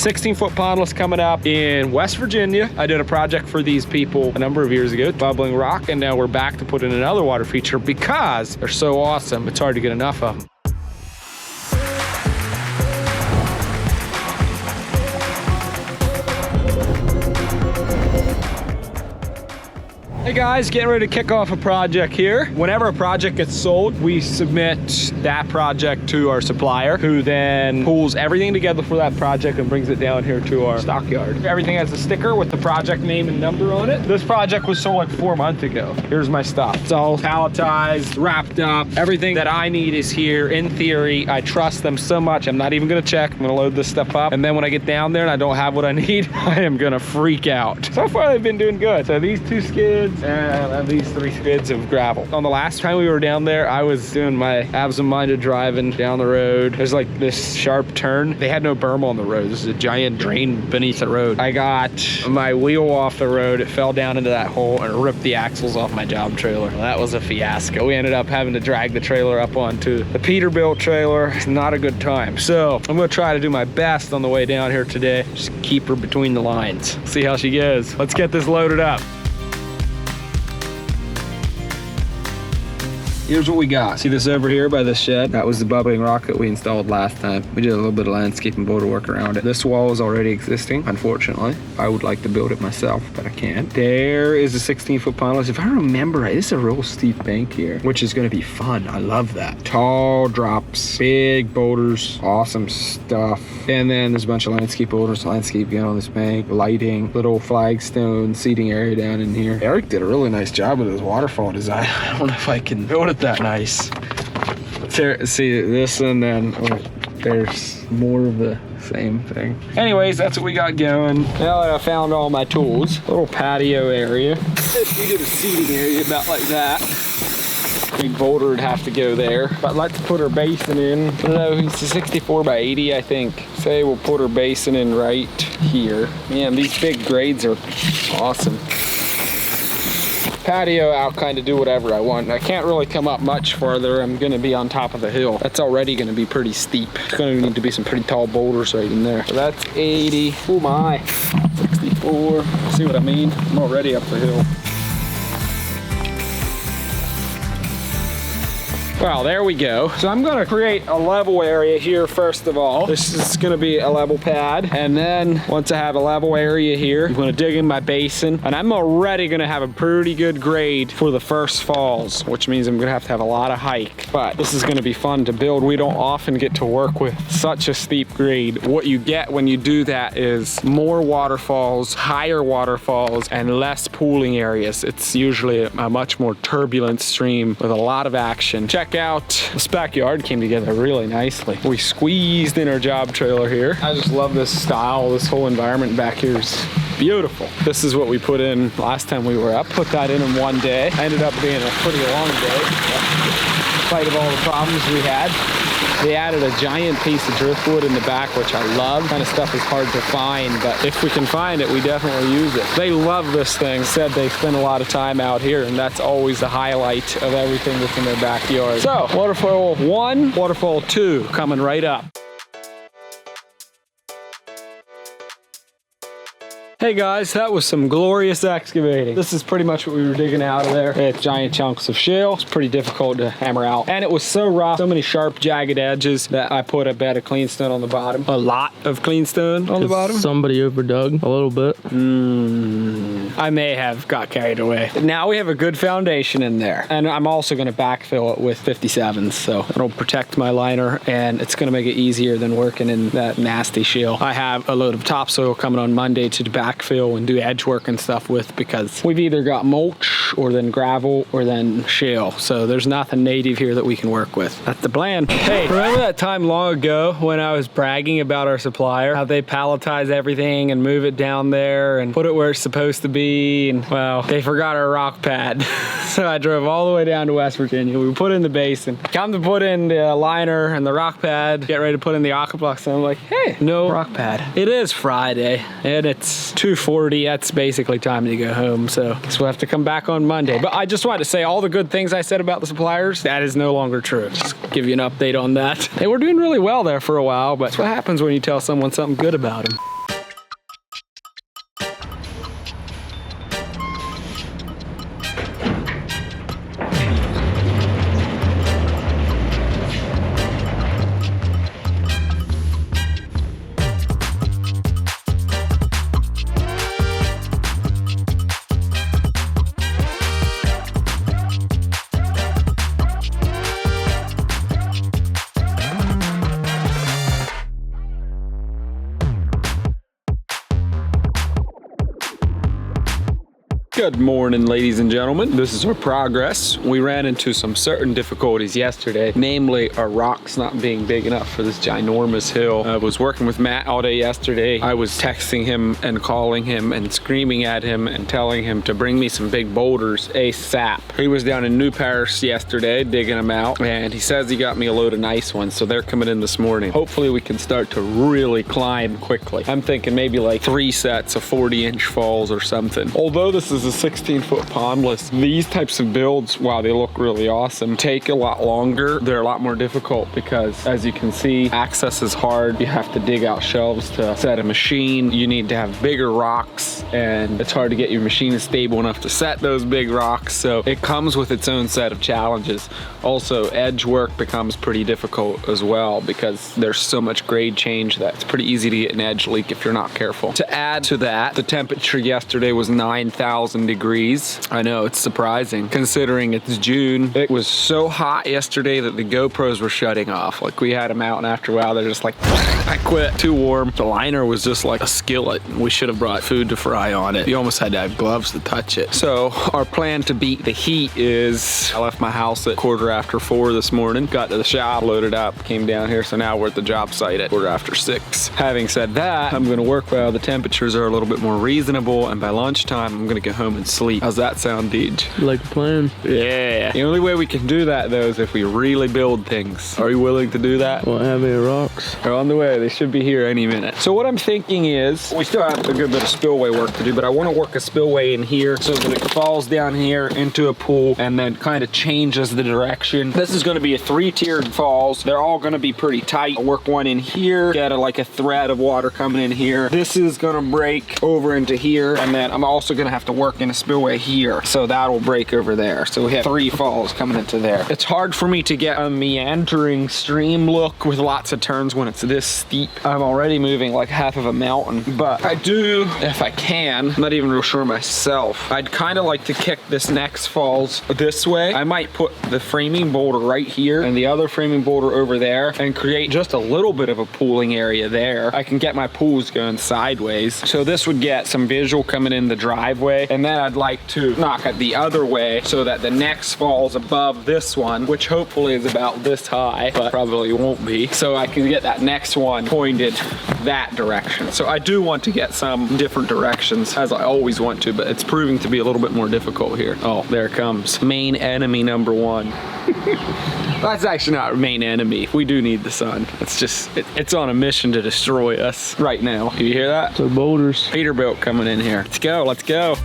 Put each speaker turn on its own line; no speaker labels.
16-foot pondless coming up in West Virginia. I did a project for these people a number of years ago, bubbling rock, and now we're back to put in another water feature because they're so awesome. It's hard to get enough of them. Hey guys, getting ready to kick off a project here. Whenever a project gets sold, we submit that project to our supplier, who then pulls everything together for that project and brings it down here to our stockyard. Everything has a sticker with the project name and number on it. This project was sold like 4 months ago. Here's my stuff. It's all palletized, wrapped up. Everything that I need is here. In theory, I trust them so much, I'm not even gonna check. I'm gonna load this stuff up. And then when I get down there and I don't have what I need, I am gonna freak out. So far, they've been doing good. So these 2 skids, and these 3 skids of gravel. On the last time we were down there, I was doing my absent-minded driving down the road. There's like this sharp turn. They had no berm on the road. This is a giant drain beneath the road. I got my wheel off the road. It fell down into that hole and ripped the axles off my job trailer. That was a fiasco. We ended up having to drag the trailer up onto the Peterbilt trailer. It's not a good time. So I'm gonna try to do my best on the way down here today. Just keep her between the lines. See how she goes. Let's get this loaded up. Here's what we got. See this over here by the shed? That was the bubbling rock that we installed last time. We did a little bit of landscaping boulder work around it. This wall is already existing, unfortunately. I would like to build it myself, but I can't. There is a 16-foot pondless. If I remember right, this is a real steep bank here, which is gonna be fun. I love that. Tall drops, big boulders, awesome stuff. And then there's a bunch of landscape boulders, landscaping on this bank, lighting, little flagstone, seating area down in here. Eric did a really nice job with his waterfall design. I don't know if I can build it that nice. See this, and then there's more of the same thing. Anyways, that's what we got going. Now that I found all my tools, little patio area. If we did a seating area about like that, big boulder would have to go there. But let's put our basin in. I don't know, it's a 64 by 80, I think. Say we'll put our basin in right here. Man, these big grades are awesome. Patio out, kind of do whatever I want. I can't really come up much farther. I'm gonna be on top of the hill. That's already gonna be pretty steep. It's gonna need to be some pretty tall boulders right in there. So that's 80, oh my, 64. See what I mean? I'm already up the hill. Well, there we go. So I'm gonna create a level area here first of all. This is gonna be a level pad. And then once I have a level area here, I'm gonna dig in my basin. And I'm already gonna have a pretty good grade for the first falls, which means I'm gonna have to have a lot of hike. But this is gonna be fun to build. We don't often get to work with such a steep grade. What you get when you do that is more waterfalls, higher waterfalls, and less pooling areas. It's usually a much more turbulent stream with a lot of action. Check out, this backyard came together really nicely. We squeezed in our job trailer here. I just love this style. This whole environment back here is beautiful. This is what we put in last time we were up. Put that in one day. Ended up being a pretty long day. In spite of all the problems we had. They added a giant piece of driftwood in the back, which I love. Kind of stuff is hard to find, but if we can find it, we definitely use it. They love this thing. Said they spend a lot of time out here, and that's always the highlight of everything that's in their backyard. So, waterfall 1, waterfall 2, coming right up. Hey guys, that was some glorious excavating. This is pretty much what we were digging out of there. It's giant chunks of shale. It's pretty difficult to hammer out. And it was so rough, so many sharp, jagged edges that I put a bed of clean stone on the bottom. A lot of clean stone on the bottom.
Somebody overdug a little bit.
I may have got carried away. Now we have a good foundation in there. And I'm also gonna backfill it with 57s. So it'll protect my liner and it's gonna make it easier than working in that nasty shale. I have a load of topsoil coming on Monday to backfill and do edge work and stuff with, because we've either got mulch or then gravel or then shale. So there's nothing native here that we can work with. That's the plan. Hey, remember that time long ago when I was bragging about our supplier, how they palletize everything and move it down there and put it where it's supposed to be? And well, they forgot our rock pad. So I drove all the way down to West Virginia. We put in the basin, come to put in the liner and the rock pad, get ready to put in the aquablocks. And I'm like, hey, no rock pad. It is Friday and it's 2:40. That's basically time to go home. So I guess we'll have to come back on Monday. But I just wanted to say all the good things I said about the suppliers, that is no longer true. Just give you an update on that. They were doing really well there for a while, but that's what happens when you tell someone something good about them. Good morning, ladies and gentlemen. This is our progress. We ran into some certain difficulties yesterday, namely our rocks not being big enough for this ginormous hill. I was working with Matt all day yesterday. I was texting him and calling him and screaming at him and telling him to bring me some big boulders ASAP. He was down in New Paris yesterday digging them out, and he says he got me a load of nice ones, so they're coming in this morning. Hopefully we can start to really climb quickly. I'm thinking maybe like 3 sets of 40-inch falls or something. Although this is a 16-foot pondless, these types of builds, while they look really awesome, take a lot longer. They're a lot more difficult because, as you can see, access is hard. You have to dig out shelves to set a machine. You need to have bigger rocks, and it's hard to get your machine stable enough to set those big rocks. So it comes with its own set of challenges. Also, edge work becomes pretty difficult as well because there's so much grade change that it's pretty easy to get an edge leak if you're not careful. To add to that, the temperature yesterday was 9,000 degrees. I know, it's surprising considering it's June. It was so hot yesterday that the GoPros were shutting off. Like, we had them out, and after a while they're just like, I quit, too warm. The liner was just like a skillet. We should have brought food to fry on it. You almost had to have gloves to touch it. So our plan to beat the heat is, I left my house at 4:15 this morning, got to the shop, loaded up, came down here, so now we're at the job site at 6:15. Having said that, I'm gonna work while the temperatures are a little bit more reasonable, and by lunchtime I'm gonna go home and sleep. How's that sound, Deej?
Like a plan.
Yeah. The only way we can do that though is if we really build things. Are you willing to do that?
Won't have any rocks.
They're on the way. They should be here any minute. So what I'm thinking is, we still have a good bit of spillway work to do, but I want to work a spillway in here so that it falls down here into a pool and then kind of changes the direction. This is going to be a 3-tiered falls. They're all going to be pretty tight. I'll work one in here, get like a thread of water coming in here. This is going to break over into here, and then I'm also going to have to work in a spillway here, so that'll break over there. So we have 3 falls coming into there. It's hard for me to get a meandering stream look with lots of turns when it's this steep. I'm already moving like half of a mountain, but I do, if I can, I'm not even real sure myself, I'd kind of like to kick this next falls this way. I might put the framing boulder right here and the other framing boulder over there and create just a little bit of a pooling area there. I can get my pools going sideways. So this would get some visual coming in the driveway, and then I'd like to knock it the other way so that the next falls above this one, which hopefully is about this high, but probably won't be. So I can get that next one pointed that direction. So I do want to get some different directions, as I always want to, but it's proving to be a little bit more difficult here. Oh, there it comes. Main enemy number 1. That's actually not main enemy. We do need the sun. It's just, it's on a mission to destroy us right now. Do you hear that?
So boulders.
Peterbilt coming in here. Let's go, let's go.